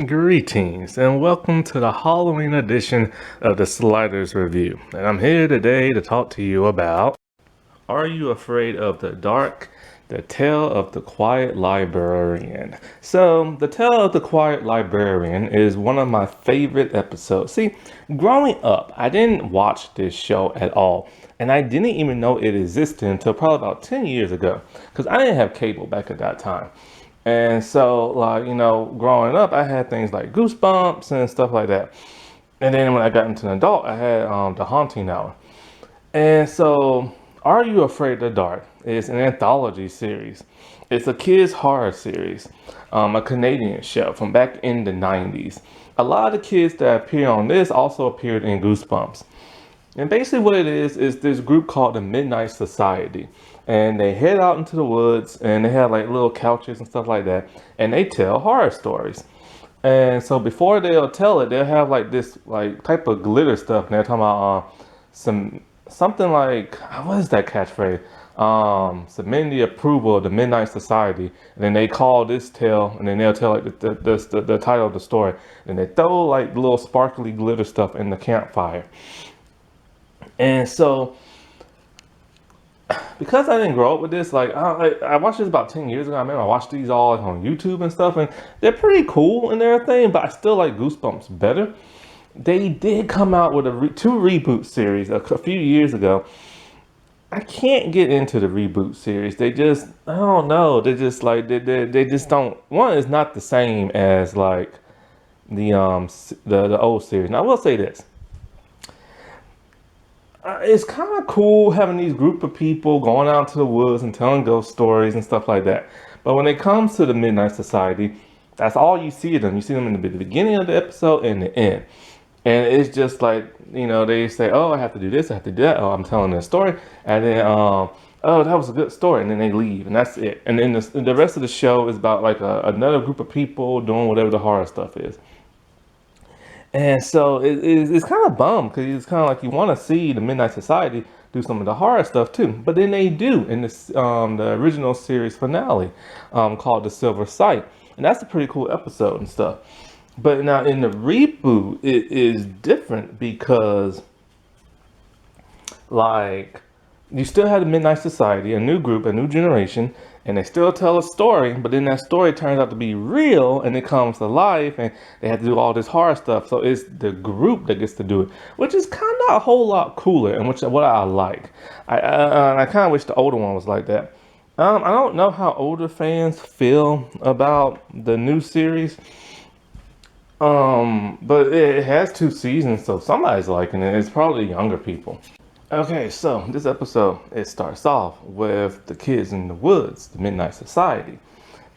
Greetings and welcome to the Halloween edition of the Sliders Review. And I'm here today to talk to you about Are You Afraid of the Dark? The Tale of the Quiet Librarian. So, The Tale of the Quiet Librarian is one of my favorite episodes. See, growing up, I didn't watch this show at all. And I didn't even know it existed until probably about 10 years ago. Because I didn't have cable back at that time. And so, growing up, I had things like Goosebumps and stuff like that. And then when I got into an adult, I had The Haunting Hour. And so, Are You Afraid of the Dark is an anthology series. It's a kids' horror series, a Canadian show from back in the 90s. A lot of the kids that appear on this also appeared in Goosebumps. And basically what it is this group called the Midnight Society. And they head out into the woods and they have like little couches and stuff like that. And they tell horror stories. And so before they'll tell it, they'll have like this like type of glitter stuff. And they're talking about something like, what is that catchphrase? Submitting the approval of the Midnight Society. And then they call this tale and then they'll tell like the title of the story. And they throw like little sparkly glitter stuff in the campfire. And so, because I didn't grow up with this, I watched this about 10 years ago. I remember I watched these all on YouTube and stuff, and they're pretty cool and everything, but I still like Goosebumps better. They did come out with two reboot series a few years ago. I can't get into the reboot series. They just, I don't know. They just like, they just don't, one is not the same as like the old series. Now I will say this. It's kind of cool having these group of people going out to the woods and telling ghost stories and stuff like that. But when it comes to the Midnight Society, that's all you see of them. You see them in the beginning of the episode and the end. And it's just like, they say, oh, I have to do this, I have to do that. Oh, I'm telling this story. And then, oh, that was a good story. And then they leave and that's it. And then the rest of the show is about like another group of people doing whatever the horror stuff is. And so it's kind of bummed because it's kind of like you want to see the Midnight Society do some of the horror stuff too. But then they do in this the original series finale called The Silver Sight. And that's a pretty cool episode and stuff. But now in the reboot, it is different because like you still have the Midnight Society, a new group, a new generation, and they still tell a story, but then that story turns out to be real and it comes to life and they have to do all this horror stuff. So it's the group that gets to do it, which is kind of a whole lot cooler and what I like. I kind of wish the older one was like that. I don't know how older fans feel about the new series. But it has 2 seasons, so somebody's liking it. It's probably younger people. Okay, so this episode, it starts off with the kids in the woods, the Midnight Society.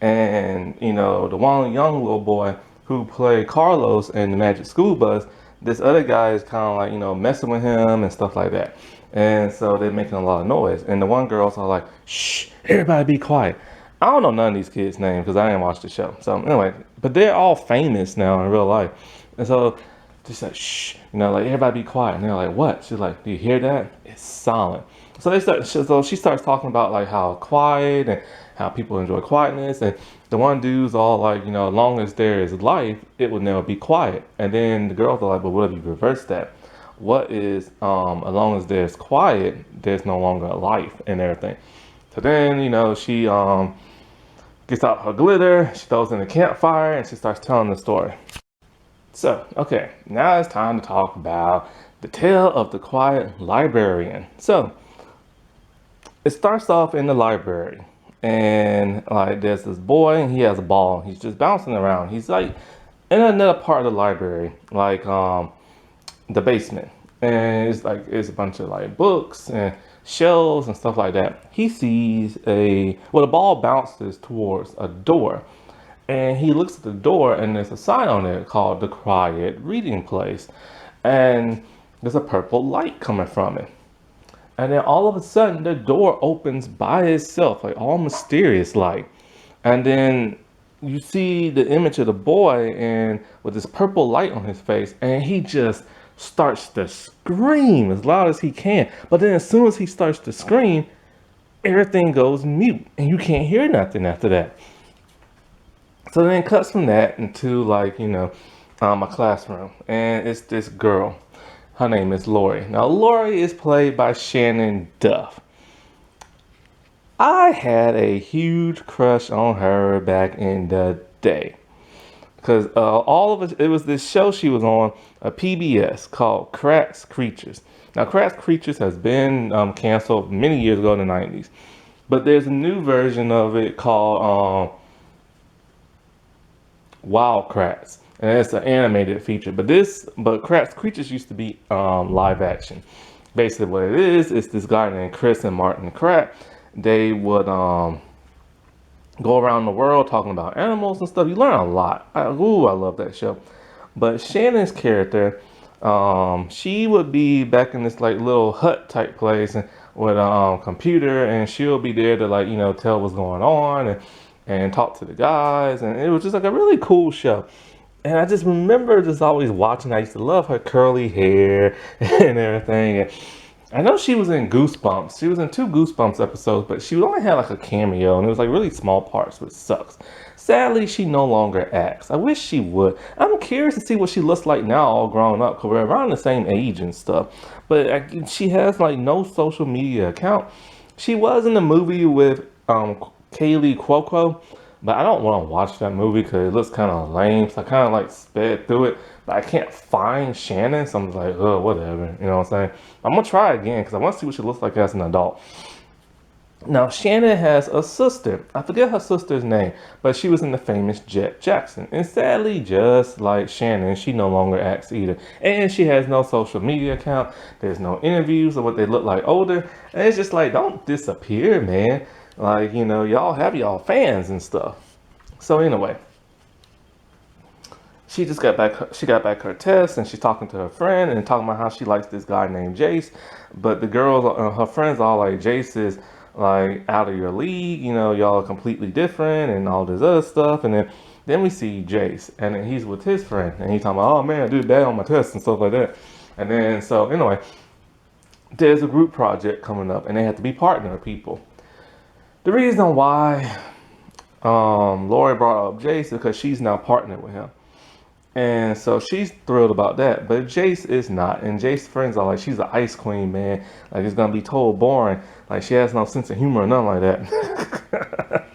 And, the one young little boy who played Carlos in the Magic School Bus, this other guy is kind of like, messing with him and stuff like that. And so they're making a lot of noise. And the one girl's all like, shh, everybody be quiet. I don't know none of these kids' names because I didn't watch the show. So anyway, but they're all famous now in real life. And so she's like, shh, like everybody be quiet. And they're like, what? She's like, do you hear that? It's silent. So she starts talking about like how quiet and how people enjoy quietness. And the one dude's all like, as long as there is life, it will never be quiet. And then the girls are like, but what if you reverse that? What is, as long as there's quiet, there's no longer life and everything. So then, she gets out her glitter, she throws in the campfire, and she starts telling the story. So, okay, now it's time to talk about the tale of the quiet librarian. So, it starts off in the library, and like there's this boy, and he has a ball. He's just bouncing around. He's like in another part of the library, like the basement, and it's a bunch of like books and shelves and stuff like that. He sees the ball bounces towards a door. And he looks at the door and there's a sign on it called the Quiet Reading Place. And there's a purple light coming from it. And then all of a sudden the door opens by itself, like all mysterious like. And then you see the image of the boy and with this purple light on his face, and he just starts to scream as loud as he can. But then as soon as he starts to scream, everything goes mute and you can't hear nothing after that. So then it cuts from that into like, a classroom. And it's this girl. Her name is Lori. Now, Lori is played by Shannon Duff. I had a huge crush on her back in the day. Because all of it was this show she was on, a PBS called Crack's Creatures. Now, Crack's Creatures has been canceled many years ago in the 90s. But there's a new version of it called Wild Kratts, and it's an animated feature. But Kratts Creatures used to be live action. Basically, what it is this guy named Chris and Martin Kratt. They would go around the world talking about animals and stuff. You learn a lot. I love that show. But Shannon's character, she would be back in this like little hut type place and with a computer, and she'll be there to like tell what's going on and talk to the guys, and it was just like a really cool show. And I just remember just always watching. I used to love her curly hair and everything. And I know she was in Goosebumps. She was in two Goosebumps episodes, but she only had like a cameo, and it was like really small parts, which sucks. Sadly, she no longer acts. I wish she would. I'm curious to see what she looks like now, all grown up, because we're around the same age and stuff. But she has like no social media account. She was in the movie with Kaylee Cuoco, but I don't want to watch that movie because it looks kind of lame. So I kind of like sped through it, but I can't find Shannon. So I'm like, oh, whatever. You know what I'm saying? I'm gonna try again because I want to see what she looks like as an adult. Now Shannon has a sister. I forget her sister's name, but she was in the famous Jet Jackson. And sadly, just like Shannon, she no longer acts either. And she has no social media account. There's no interviews of what they look like older. And it's just like, don't disappear, man. Like, y'all have y'all fans and stuff. So anyway, she just got back. She got back her test, and she's talking to her friend and talking about how she likes this guy named Jace. But the girls, her friends, all like Jace is like out of your league. Y'all are completely different and all this other stuff. And then we see Jace, and then he's with his friend, and he's talking about, oh man, I did bad on my test and stuff like that. And then so anyway, there's a group project coming up, and they have to be partner people. The reason why Lori brought up Jace is because she's now partnered with him. And so she's thrilled about that. But Jace is not. And Jace's friends are like, she's an ice queen, man. Like, it's going to be total boring. Like, she has no sense of humor or nothing like that.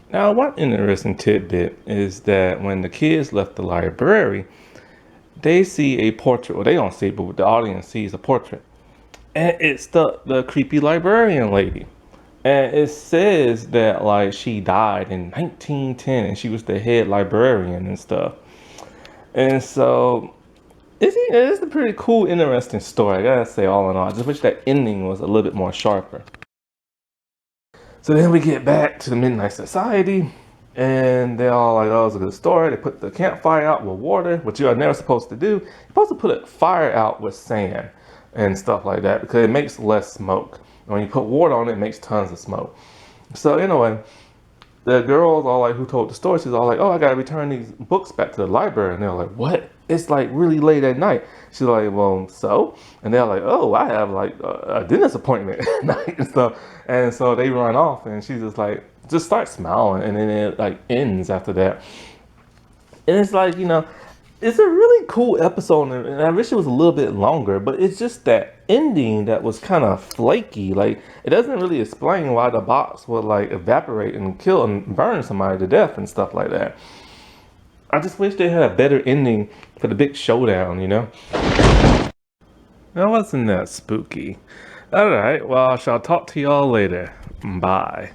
Now, one interesting tidbit is that when the kids left the library, they see a portrait. Well, they don't see it, but the audience sees a portrait. And it's the creepy librarian lady. And it says that like she died in 1910 and she was the head librarian and stuff. And so it's a pretty cool, interesting story. I gotta say, all in all, I just wish that ending was a little bit more sharper. So then we get back to the Midnight Society, and they're all like, "Oh, it's a good story." They put the campfire out with water, which you are never supposed to do. You're supposed to put a fire out with sand and stuff like that because it makes less smoke. When you put water on it, it makes tons of smoke. So anyway, the girls all like who told the story, she's all like, "Oh, I gotta return these books back to the library." And they're like, "What? It's like really late at night." She's like, "Well, so?" And they're like, "Oh, I have like a dentist appointment at night and stuff." And so they run off, and she just like just starts smiling, and then it like ends after that. And it's like, it's a really cool episode, and I wish it was a little bit longer, but it's just that ending that was kind of flaky. Like, it doesn't really explain why the box would like evaporate and kill and burn somebody to death and stuff like that. I just wish they had a better ending for the big showdown. That wasn't that spooky. Alright, well, I shall talk to y'all later. Bye.